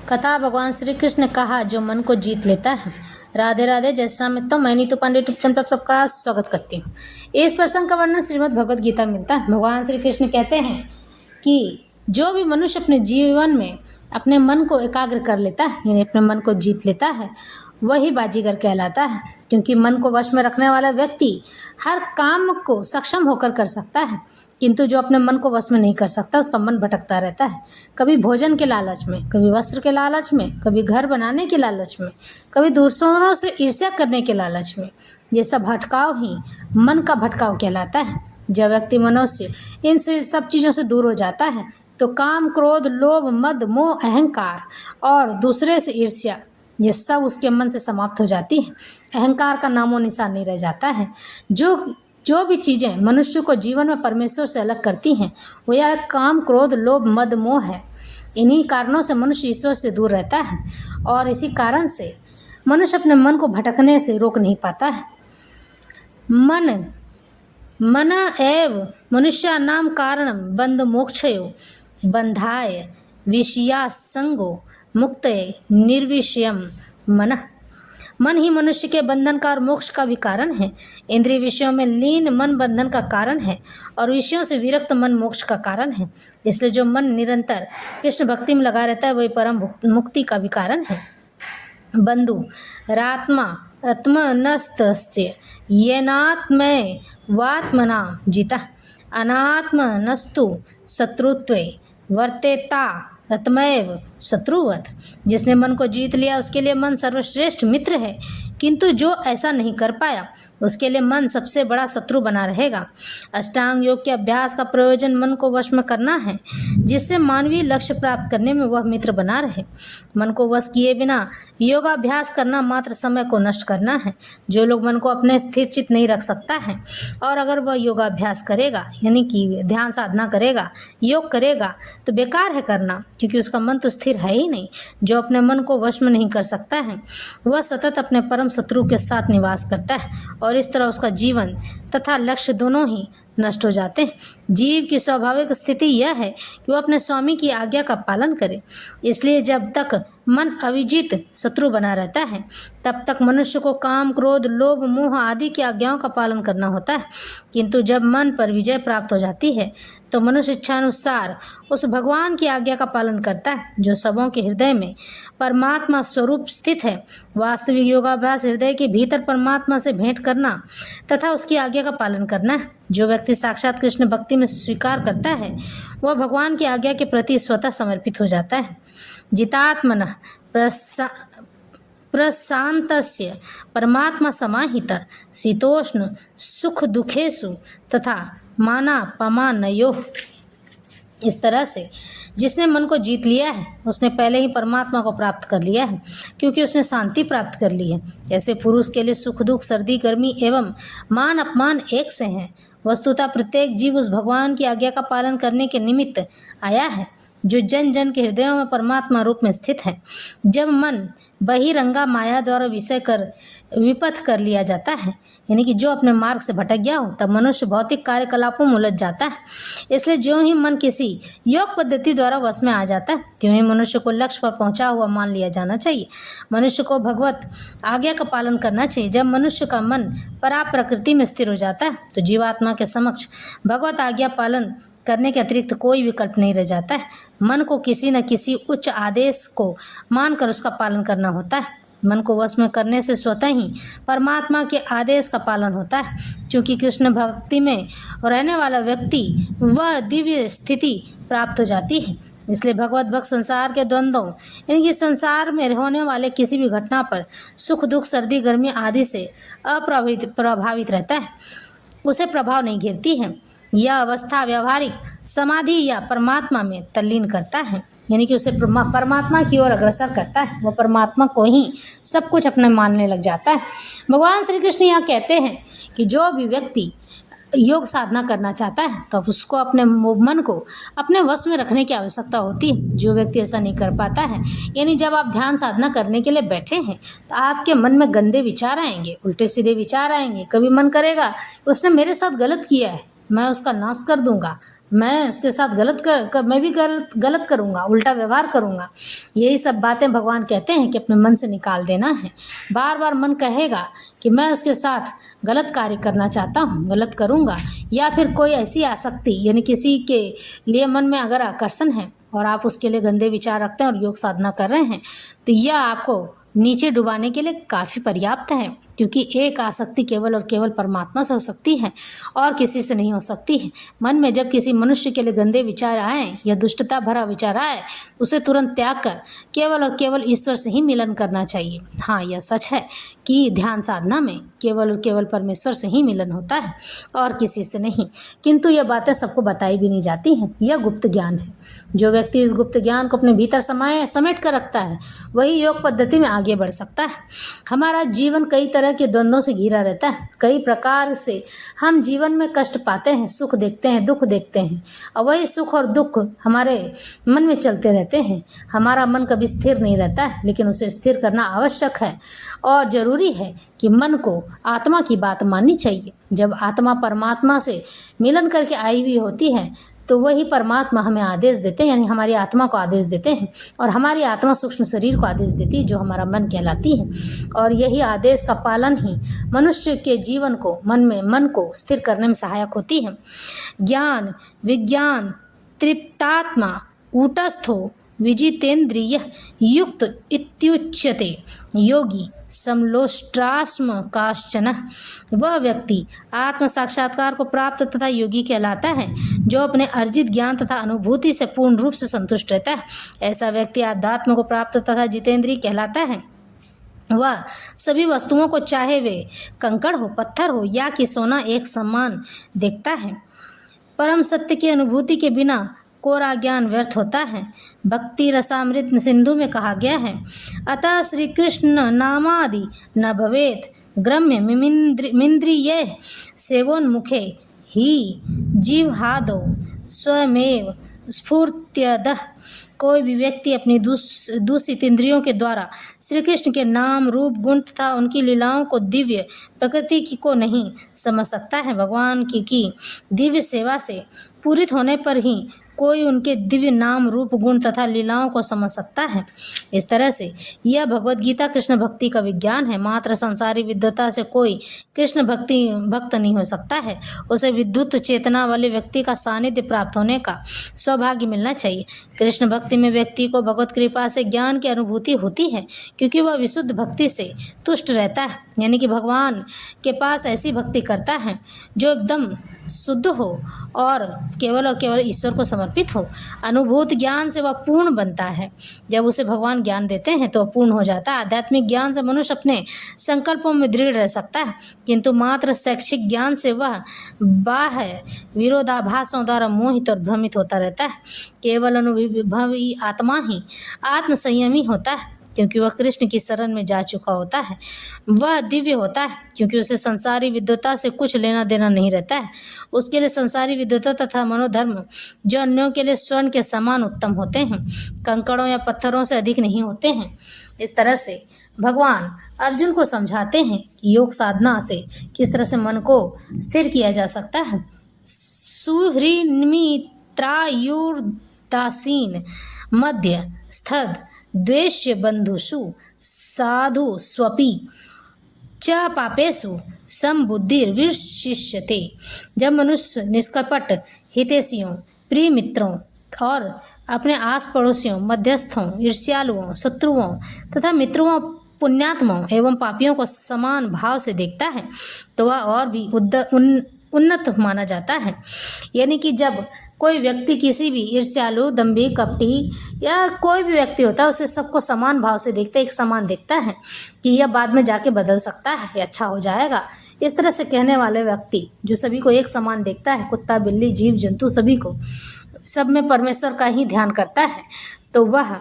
कथा भगवान श्री कृष्ण ने कहा जो मन को जीत लेता है। राधे राधे। जय श्री राम मित्रों, मैं नीतू पांडे यूट्यूब चैनल पर सबका स्वागत करती हूँ। इस प्रसंग का वर्णन श्रीमद् भगवद गीता में मिलता है। भगवान श्री कृष्ण कहते हैं कि जो भी मनुष्य अपने जीवन में अपने मन को एकाग्र कर लेता है, यानी अपने मन को जीत लेता है, वही बाजीगर कहलाता है। क्योंकि मन को वश में रखने वाला व्यक्ति हर काम को सक्षम होकर कर सकता है, किंतु जो अपने मन को वश में नहीं कर सकता उसका मन भटकता रहता है। कभी भोजन के लालच में, कभी वस्त्र के लालच में, कभी घर बनाने के लालच में, कभी दूसरों से ईर्ष्या करने के लालच में। ये सब भटकाव ही मन का भटकाव कहलाता है। जब व्यक्ति मनुष्य इन सब चीज़ों से दूर हो जाता है तो काम, क्रोध, लोभ, मद, मोह, अहंकार और दूसरे से ईर्ष्या, ये सब उसके मन से समाप्त हो जाती है। अहंकार का नामो निशान नहीं रह जाता है। जो भी चीज़ें मनुष्य को जीवन में परमेश्वर से अलग करती हैं वो यह काम, क्रोध, लोभ, मद, मोह है। इन्हीं कारणों से मनुष्य ईश्वर से दूर रहता है और इसी कारण से मनुष्य अपने मन को भटकने से रोक नहीं पाता है। मन एव मनुष्यानां कारणं बंध मोक्षयो बंधाय विषयासंगो मुक्तये निर्विषयम मनः। मन ही मनुष्य के बंधन का और मोक्ष का भी कारण है। इंद्रिय विषयों में लीन मन बंधन का कारण है और विषयों से विरक्त मन मोक्ष का कारण है। इसलिए जो मन निरंतर कृष्ण भक्ति में लगा रहता है वही परम मुक्ति का भी कारण है। बंधु रात्मा आत्मनस्तस्य येनात्मय वात्मना जिता अनात्मनस्तु शत्रुत्वे वर्तेता आत्मैव शत्रुवत। जिसने मन को जीत लिया उसके लिए मन सर्वश्रेष्ठ मित्र है, किंतु जो ऐसा नहीं कर पाया उसके लिए मन सबसे बड़ा शत्रु बना रहेगा। अष्टांग योग के अभ्यास का प्रयोजन मन को वश में करना है, जिससे मानवीय लक्ष्य प्राप्त करने में वह मित्र बना रहे। मन को वश किए बिना योगाभ्यास करना मात्र समय को नष्ट करना है। जो लोग मन को अपने स्थिर चित नहीं रख सकता है और अगर वह योगाभ्यास करेगा, यानी कि ध्यान साधना करेगा, योग करेगा, तो बेकार है करना, क्योंकि उसका मन तो स्थिर है ही नहीं। जो अपने मन को वश में नहीं कर सकता है वह सतत अपने परम शत्रु के साथ निवास करता है और इस तरह उसका जीवन तथा लक्ष्य दोनों ही नष्ट हो जाते हैं। जीव की स्वाभाविक स्थिति यह है कि वह अपने स्वामी की आज्ञा का पालन करे। इसलिए जब तक मन अविजित शत्रु बना रहता है तब तक मनुष्य को काम, क्रोध, लोभ, मोह आदि की आज्ञाओं का पालन करना होता है। किंतु जब मन पर विजय प्राप्त हो जाती है तो मनुष्य इच्छानुसार उस भगवान की आज्ञा का पालन करता है जो सबों के हृदय में परमात्मा स्वरूप स्थित है। वास्तविक योगाभ्यास हृदय के भीतर परमात्मा से भेंट करना तथा उसकी आज्ञा का पालन करना है। जो व्यक्ति साक्षात कृष्ण भक्ति में स्वीकार करता है वह भगवान की आज्ञा के प्रति स्वतः समर्पित हो जाता है। जितात्मनः प्रशांतस्य परमात्मा समाहितः शीतोष्ण सुख दुखेषु तथा मानापमानयोः। इस तरह से जिसने मन को जीत लिया है उसने पहले ही परमात्मा को प्राप्त कर लिया है, क्योंकि उसने शांति प्राप्त कर ली है। ऐसे पुरुष के लिए सुख दुख, सर्दी गर्मी एवं मान अपमान एक से हैं। वस्तुतः प्रत्येक जीव उस भगवान की आज्ञा का पालन करने के निमित्त आया है जो जन जन के हृदयों में परमात्मा रूप में स्थित है। जब मन बहिरंगा माया द्वारा विषय कर विपथ कर लिया जाता है, यानी कि जो अपने मार्ग से भटक गया हो, तब मनुष्य भौतिक कार्यकलापों में उलझ जाता है। इसलिए ज्यों ही मन किसी योग पद्धति द्वारा वश में आ जाता है त्यों ही मनुष्य को लक्ष्य पर पहुंचा हुआ मान लिया जाना चाहिए। मनुष्य को भगवत आज्ञा का पालन करना चाहिए। जब मनुष्य का मन परा प्रकृति में स्थिर हो जाता है तो जीवात्मा के समक्ष भगवत आज्ञा पालन करने के अतिरिक्त कोई विकल्प नहीं रह जाता है। मन को किसी न किसी उच्च आदेश को मानकर उसका पालन करना होता है। मन को वश में करने से स्वतः ही परमात्मा के आदेश का पालन होता है। क्योंकि कृष्ण भक्ति में रहने वाला व्यक्ति वह दिव्य स्थिति प्राप्त हो जाती है। इसलिए भगवत भक्त संसार के द्वंद्वों, यानी कि संसार में होने वाले किसी भी घटना पर सुख दुख, सर्दी गर्मी आदि से प्रभावित रहता है, उसे प्रभाव नहीं घेरती है। यह अवस्था व्यवहारिक समाधि या परमात्मा में तल्लीन करता है, यानी कि उसे परमात्मा की ओर अग्रसर करता है। वह परमात्मा को ही सब कुछ अपने मानने लग जाता है। भगवान श्री कृष्ण यहाँ कहते हैं कि जो भी व्यक्ति योग साधना करना चाहता है तो उसको अपने मन को अपने वश में रखने की आवश्यकता होती है। जो व्यक्ति ऐसा नहीं कर पाता है, यानी जब आप ध्यान साधना करने के लिए बैठे हैं तो आपके मन में गंदे विचार आएंगे, उल्टे सीधे विचार आएंगे। कभी मन करेगा उसने मेरे साथ गलत किया है, मैं उसका नाश कर दूंगा, मैं उसके साथ मैं भी गलत करूँगा, उल्टा व्यवहार करूँगा। यही सब बातें भगवान कहते हैं कि अपने मन से निकाल देना है। बार बार मन कहेगा कि मैं उसके साथ गलत कार्य करना चाहता हूँ, गलत करूँगा, या फिर कोई ऐसी आसक्ति यानी किसी के लिए मन में अगर आकर्षण है और आप उसके लिए गंदे विचार रखते हैं और योग साधना कर रहे हैं, तो यह आपको नीचे डुबाने के लिए काफ़ी पर्याप्त है, क्योंकि एक आसक्ति केवल और केवल परमात्मा से हो सकती है और किसी से नहीं हो सकती है। मन में जब किसी मनुष्य के लिए गंदे विचार आए या दुष्टता भरा विचार आए, उसे तुरंत त्याग कर केवल और केवल ईश्वर से ही मिलन करना चाहिए। हाँ, यह सच है कि ध्यान साधना में केवल और केवल परमेश्वर से ही मिलन होता है और किसी से नहीं, किंतु यह बातें सबको बताई भी नहीं जाती हैं। यह गुप्त ज्ञान है। जो व्यक्ति इस गुप्त ज्ञान को अपने भीतर समेट कर रखता है, वही योग पद्धति में आगे बढ़ सकता है। हमारा जीवन कई तरह के द्वंद्वों से घिरा रहता है। कई प्रकार से हम जीवन में कष्ट पाते हैं, सुख देखते हैं, दुख देखते हैं, और वही सुख और दुख हमारे मन में चलते रहते हैं। हमारा मन कभी स्थिर नहीं रहता है, लेकिन उसे स्थिर करना आवश्यक है और ज़रूरी है कि मन को आत्मा की बात माननी चाहिए। जब आत्मा परमात्मा से मिलन करके आई हुई होती है, तो वही परमात्मा हमें आदेश देते हैं, यानी हमारी आत्मा को आदेश देते हैं, और हमारी आत्मा सूक्ष्म शरीर को आदेश देती है, जो हमारा मन कहलाती है। और यही आदेश का पालन ही मनुष्य के जीवन को मन को स्थिर करने में सहायक होती है। ज्ञान विज्ञान तृप्तात्मा कूटस्थो विजितेन्द्रिय युक्त इत्युच्यते योगी समलोष्टास्म काश्चन। वह व्यक्ति आत्म साक्षात्कार को प्राप्त तथा योगी कहलाता है, जो अपने अर्जित ज्ञान तथा अनुभूति से पूर्ण रूप से संतुष्ट रहता है। ऐसा व्यक्ति आध्यात्म को प्राप्त तथा जितेंद्रिय कहलाता है। वह सभी वस्तुओं को, चाहे वे कंकड़ हो, पत्थर हो या कि सोना, एक समान देखता है। परम सत्य की अनुभूति के बिना कोरा ज्ञान व्यर्थ होता है। भक्ति रसामृत सिंधु में कहा गया है, अतः श्री कृष्ण नामादि न भवेत ग्रम्य मिंद्रिय सेवोन्मुखे ही जिह्वादौ स्वमेव स्फूर्त्यदः। कोई भी व्यक्ति अपनी दूषित इंद्रियों के द्वारा श्री कृष्ण के नाम, रूप, गुण तथा उनकी लीलाओं को दिव्य प्रकृति को नहीं समझ सकता है। भगवान की दिव्य सेवा से पूरित होने पर ही कोई उनके दिव्य नाम, रूप, गुण तथा लीलाओं को समझ सकता है। इस तरह से यह भगवद गीता कृष्ण भक्ति का विज्ञान है। मात्र संसारी विद्वता से कोई कृष्ण भक्त नहीं हो सकता है। उसे विद्युत चेतना वाले व्यक्ति का सानिध्य प्राप्त होने का सौभाग्य मिलना चाहिए। कृष्ण भक्ति में व्यक्ति को भगवत कृपा से ज्ञान की अनुभूति होती है, क्योंकि वह विशुद्ध भक्ति से तुष्ट रहता है, यानी कि भगवान के पास ऐसी भक्ति करता है जो एकदम शुद्ध हो और केवल ईश्वर को समर्पित हो। अनुभूत ज्ञान से वह पूर्ण बनता है। जब उसे भगवान ज्ञान देते हैं तो पूर्ण हो जाता है। आध्यात्मिक ज्ञान से मनुष्य अपने संकल्पों में दृढ़ रह सकता है, किंतु मात्र शैक्षिक ज्ञान से वह बाह्य विरोधाभासों द्वारा मोहित और भ्रमित होता रहता है। केवल अनुभवी आत्मा ही आत्मसंयमी होता है, क्योंकि वह कृष्ण की शरण में जा चुका होता है। वह दिव्य होता है, क्योंकि उसे संसारी विद्वता से कुछ लेना देना नहीं रहता है। उसके लिए संसारी विद्वता तथा मनोधर्म, जो अन्यों के लिए स्वर्ण के समान उत्तम होते हैं, कंकड़ों या पत्थरों से अधिक नहीं होते हैं। इस तरह से भगवान अर्जुन को समझाते हैं कि योग साधना से किस तरह से मन को स्थिर किया जा सकता है। सुहृन्मित्रायुर्दासीन मध्य स्थद द्वेष्य बंधुषु साधु स्वपि च पापेषु समबुद्धिर्विशिष्यते। जब मनुष्य निष्कपट हितैषियों, प्रिय मित्रों और अपने आस पड़ोसियों, मध्यस्थों, ईर्ष्यालुओं, शत्रुओं तथा मित्रों, पुण्यात्माओं एवं पापियों को समान भाव से देखता है, तो वह और भी उन्नत माना जाता है। यानी कि जब कोई व्यक्ति किसी भी ईर्ष्यालु, दंभी, कपटी या कोई भी व्यक्ति होता है, उसे सबको समान भाव से देखता है, एक समान देखता है कि यह बाद में जाके बदल सकता है, ये अच्छा हो जाएगा। इस तरह से कहने वाले व्यक्ति जो सभी को एक समान देखता है, कुत्ता, बिल्ली, जीव जंतु, सभी को, सब में परमेश्वर का ही ध्यान करता है, तो वह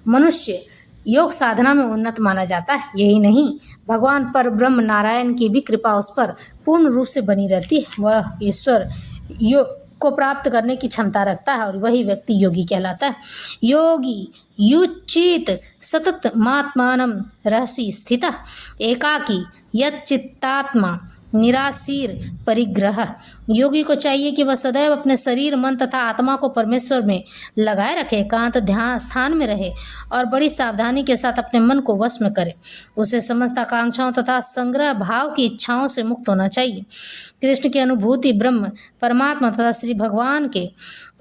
मनुष्य योग साधना में उन्नत माना जाता है। यही नहीं, भगवान पर ब्रह्म नारायण की भी कृपा उस पर पूर्ण रूप से बनी रहती है। वह ईश्वर को प्राप्त करने की क्षमता रखता है और वही व्यक्ति योगी कहलाता है। योगी युचित सतत मात्मानं रहसि स्थितः एकाकी यच्चित्तात्मा निराशीर परिग्रह। योगी को चाहिए कि वह सदैव अपने शरीर, मन तथा आत्मा को परमेश्वर में लगाए रखे, एकांत ध्यान स्थान में रहे और बड़ी सावधानी के साथ अपने मन को वश में करे। उसे समस्त आकांक्षाओं तथा संग्रह भाव की इच्छाओं से मुक्त होना चाहिए। कृष्ण की अनुभूति ब्रह्म, परमात्मा तथा श्री भगवान के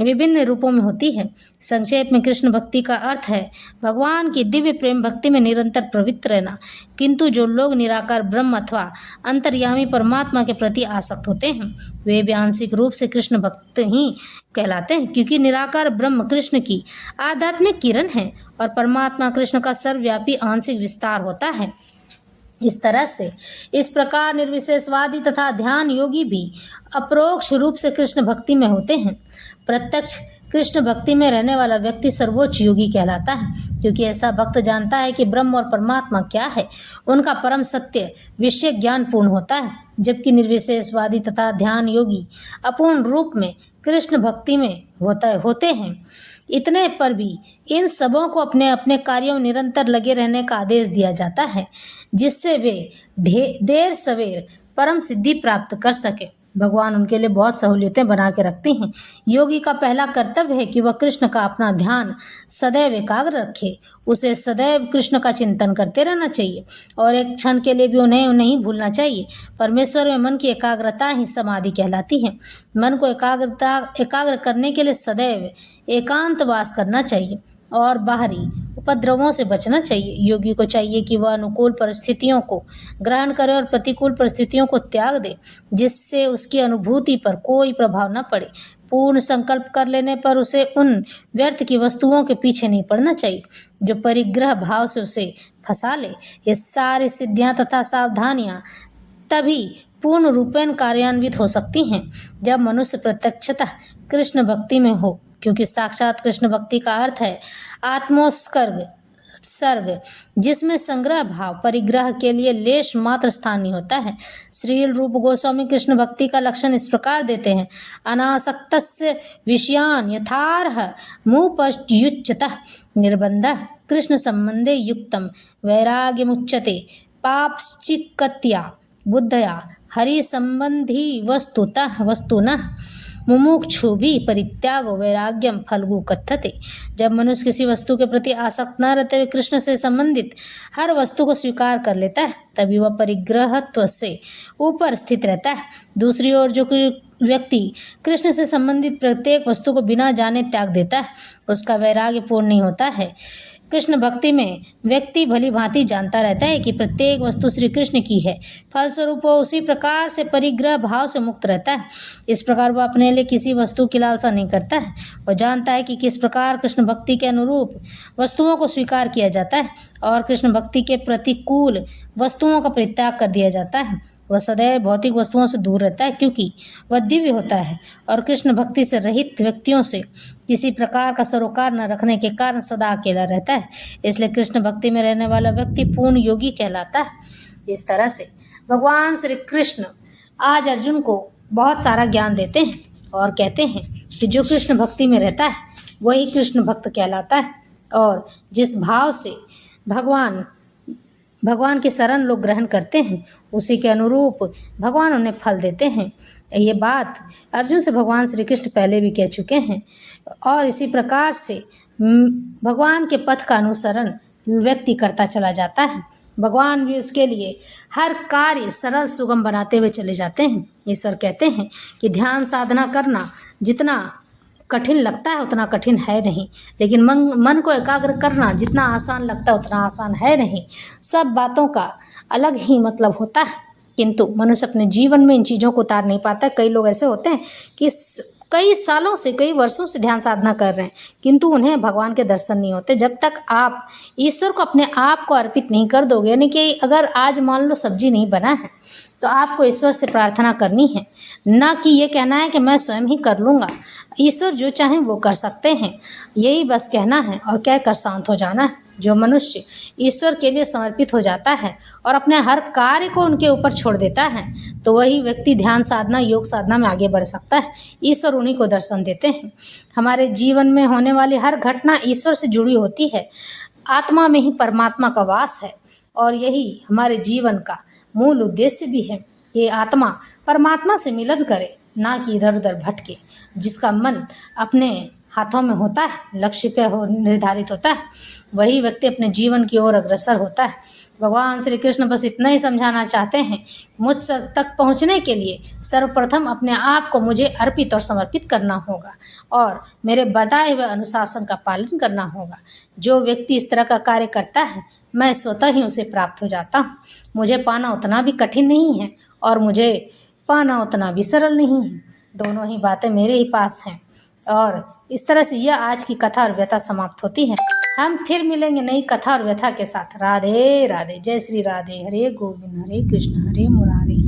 विभिन्न रूपों में होती है। संक्षेप में कृष्ण भक्ति का अर्थ है भगवान की दिव्य प्रेम भक्ति में निरंतर प्रवृत्त रहना। किंतु जो लोग निराकार ब्रह्म अथवा अंतर्यामी परमात्मा के प्रति आसक्त होते हैं वे भी आंशिक रूप से कृष्ण भक्त ही कहलाते हैं, क्योंकि निराकार ब्रह्म कृष्ण की आध्यात्मिक किरण है और परमात्मा कृष्ण का सर्वव्यापी आंशिक विस्तार होता है। इस तरह से इस प्रकार निर्विशेषवादी तथा ध्यान योगी भी अपरोक्ष रूप से कृष्ण भक्ति में होते हैं। प्रत्यक्ष कृष्ण भक्ति में रहने वाला व्यक्ति सर्वोच्च योगी कहलाता है, क्योंकि ऐसा भक्त जानता है कि ब्रह्म और परमात्मा क्या है, उनका परम सत्य विषय ज्ञान पूर्ण होता है। जबकि निर्विशेषवादी तथा ध्यान योगी अपूर्ण रूप में कृष्ण भक्ति में होते हैं। इतने पर भी इन सबों को अपने अपने कार्यों में निरंतर लगे रहने का आदेश दिया जाता है, जिससे वे देर सवेर परम सिद्धि प्राप्त कर सके। भगवान उनके लिए बहुत सहूलियतें बना के रखते हैं। योगी का पहला कर्तव्य है कि वह कृष्ण का अपना ध्यान सदैव एकाग्र रखे। उसे सदैव कृष्ण का चिंतन करते रहना चाहिए और एक क्षण के लिए भी उन्हें नहीं भूलना चाहिए। परमेश्वर में मन की एकाग्रता ही समाधि कहलाती है। मन को एकाग्र करने के लिए सदैव एकांतवास करना चाहिए और बाहरी उपद्रवों से बचना चाहिए। योगी को चाहिए कि वह अनुकूल परिस्थितियों को ग्रहण करे और प्रतिकूल परिस्थितियों को त्याग दे, जिससे उसकी अनुभूति पर कोई प्रभाव न पड़े। पूर्ण संकल्प कर लेने पर उसे उन व्यर्थ की वस्तुओं के पीछे नहीं पड़ना चाहिए जो परिग्रह भाव से उसे फंसा ले। ये सारी सिद्धियां तथा सावधानियां तभी पूर्ण रूपेण कार्यान्वित हो सकती हैं जब मनुष्य प्रत्यक्षतः कृष्ण भक्ति में हो, क्योंकि साक्षात कृष्ण भक्ति का अर्थ है आत्मोत्सर्ग जिसमें संग्रह भाव परिग्रह के लिए लेश मात्र स्थान नहीं होता है। श्रील रूप गोस्वामी कृष्ण भक्ति का लक्षण इस प्रकार देते हैं। अनासक्तस्य विषयान यथार्ह मुपयुज्यतः निर्बन्धः कृष्ण संबंधे युक्तम वैराग्यमुच्यते पापश्चिक्कत्या बुद्धया हरि संबंधी वस्तुनः मुमुक्षु भी परित्यागो वैराग्यम फल्गु कथ्यते। जब मनुष्य किसी वस्तु के प्रति आसक्त न रहते हुए कृष्ण से संबंधित हर वस्तु को स्वीकार कर लेता है, तभी वह परिग्रहत्व से ऊपर स्थित रहता है। दूसरी ओर जो व्यक्ति कृष्ण से संबंधित प्रत्येक वस्तु को बिना जाने त्याग देता है, उसका वैराग्य पूर्ण नहीं होता है। कृष्ण भक्ति में व्यक्ति भली भांति जानता रहता है कि प्रत्येक वस्तु श्री कृष्ण की है, फलस्वरूप वह उसी प्रकार से परिग्रह भाव से मुक्त रहता है। इस प्रकार वह अपने लिए किसी वस्तु की लालसा नहीं करता है। वह जानता है कि किस प्रकार कृष्ण भक्ति के अनुरूप वस्तुओं को स्वीकार किया जाता है और कृष्ण भक्ति के प्रतिकूल वस्तुओं का परित्याग कर दिया जाता है। वह सदैव भौतिक वस्तुओं से दूर रहता है, क्योंकि वह दिव्य होता है और कृष्ण भक्ति से रहित व्यक्तियों से किसी प्रकार का सरोकार न रखने के कारण सदा अकेला रहता है। इसलिए कृष्ण भक्ति में रहने वाला व्यक्ति पूर्ण योगी कहलाता है। इस तरह से भगवान श्री कृष्ण आज अर्जुन को बहुत सारा ज्ञान देते हैं और कहते हैं कि जो कृष्ण भक्ति में रहता है वही कृष्ण भक्त कहलाता है और जिस भाव से भगवान की शरण लोग ग्रहण करते हैं उसी के अनुरूप भगवान उन्हें फल देते हैं। ये बात अर्जुन से भगवान श्री कृष्ण पहले भी कह चुके हैं और इसी प्रकार से भगवान के पथ का अनुसरण व्यक्ति करता चला जाता है। भगवान भी उसके लिए हर कार्य सरल सुगम बनाते हुए चले जाते हैं। ईश्वर कहते हैं कि ध्यान साधना करना जितना कठिन लगता है उतना कठिन है नहीं, लेकिन मन को एकाग्र करना जितना आसान लगता है उतना आसान है नहीं। सब बातों का अलग ही मतलब होता है, किंतु मनुष्य अपने जीवन में इन चीज़ों को उतार नहीं पाता। कई लोग ऐसे होते हैं कि कई सालों से कई वर्षों से ध्यान साधना कर रहे हैं, किंतु उन्हें भगवान के दर्शन नहीं होते। जब तक आप ईश्वर को अपने आप को अर्पित नहीं कर दोगे, यानी कि अगर आज मान लो सब्जी नहीं बना है तो आपको ईश्वर से प्रार्थना करनी है, ना कि ये कहना है कि मैं स्वयं ही कर लूँगा। ईश्वर जो चाहें वो कर सकते हैं, यही बस कहना है और कहकर शांत हो जाना है। जो मनुष्य ईश्वर के लिए समर्पित हो जाता है और अपने हर कार्य को उनके ऊपर छोड़ देता है तो वही व्यक्ति ध्यान साधना योग साधना में आगे बढ़ सकता है। ईश्वर उन्हीं को दर्शन देते हैं। हमारे जीवन में होने वाली हर घटना ईश्वर से जुड़ी होती है। आत्मा में ही परमात्मा का वास है और यही हमारे जीवन का मूल उद्देश्य भी है। ये आत्मा परमात्मा से मिलन करे, ना कि इधर उधर भटके। जिसका मन अपने हाथों में होता है, लक्ष्य पे निर्धारित होता है, वही व्यक्ति अपने जीवन की ओर अग्रसर होता है। भगवान श्री कृष्ण बस इतना ही समझाना चाहते हैं, मुझ तक पहुंचने के लिए सर्वप्रथम अपने आप को मुझे अर्पित और समर्पित करना होगा और मेरे बताए हुए अनुशासन का पालन करना होगा। जो व्यक्ति इस तरह का कार्य करता है, मैं स्वतः ही उसे प्राप्त हो जाता हूँ। मुझे पाना उतना भी कठिन नहीं है और मुझे पाना उतना भी सरल नहीं है। दोनों ही बातें मेरे ही पास हैं। और इस तरह से यह आज की कथा और व्यथा समाप्त होती है। हम फिर मिलेंगे नई कथा और व्यथा के साथ। राधे राधे। जय श्री राधे। हरे गोविंद हरे कृष्ण हरे मुरारी।